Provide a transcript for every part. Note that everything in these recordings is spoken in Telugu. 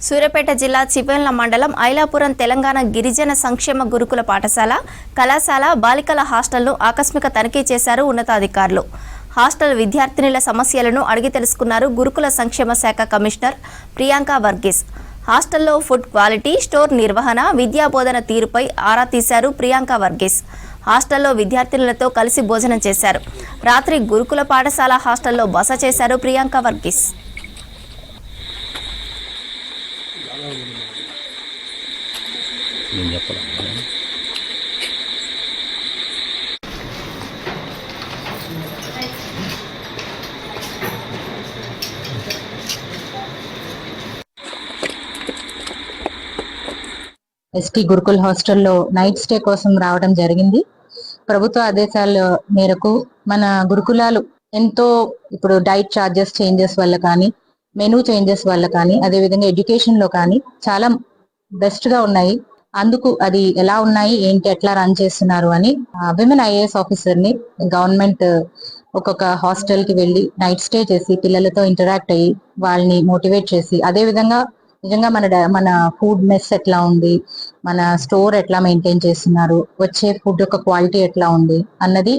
సూర్యాపేట జిల్లా చివెన్ల మండలం ఐలాపురం తెలంగాణ గిరిజన సంక్షేమ గురుకుల పాఠశాల కళాశాల బాలికల హాస్టల్ను ఆకస్మిక తనిఖీ చేశారు ఉన్నతాధికారులు. హాస్టల్ విద్యార్థినుల సమస్యలను అడిగి తెలుసుకున్నారు గురుకుల సంక్షేమ శాఖ కమిషనర్ ప్రియాంక వర్గీస్. హాస్టల్లో ఫుడ్ క్వాలిటీ, స్టోర్ నిర్వహణ, విద్యా బోధన తీరుపై ఆరా తీశారు ప్రియాంక వర్గీస్. హాస్టల్లో విద్యార్థినులతో కలిసి భోజనం చేశారు. రాత్రి గురుకుల పాఠశాల హాస్టల్లో బస చేశారు ప్రియాంక వర్గీస్. ఎస్టీ గురుకుల్ హాస్టల్లో నైట్ స్టే కోసం రావడం జరిగింది. ప్రభుత్వ ఆదేశాల మేరకు మన గురుకులాలు ఎంతో ఇప్పుడు డైట్ చార్జెస్ చేంజెస్ వల్ల కానీ, మెనూ చేంజెస్ వల్ల కానీ, అదేవిధంగా ఎడ్యుకేషన్ లో కానీ చాలా బెస్ట్ గా ఉన్నాయి. అందుకు అది ఎలా ఉన్నాయి, ఏంటి, ఎట్లా రన్ చేస్తున్నారు అని విమెన్ ఐఏఎస్ ఆఫీసర్ ని గవర్నమెంట్ ఒక్కొక్క హాస్టల్ కి వెళ్ళి నైట్ స్టే చేసి పిల్లలతో ఇంటరాక్ట్ అయ్యి వాళ్ళని మోటివేట్ చేసి, అదే విధంగా నిజంగా మన ఫుడ్ మెస్ ఎట్లా ఉంది, మన స్టోర్ ఎట్లా మెయింటైన్ చేస్తున్నారు, వచ్చే ఫుడ్ యొక్క క్వాలిటీ ఎట్లా ఉంది అన్నది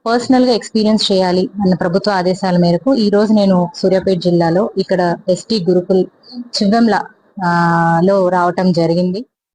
పర్సనల్ గా ఎక్స్పీరియన్స్ చేయాలి అన్న ప్రభుత్వ ఆదేశాల మేరకు ఈ రోజు నేను సూర్యాపేట జిల్లాలో ఇక్కడ ఎస్టీ గురుకుల్ చివెంల లో రావటం జరిగింది.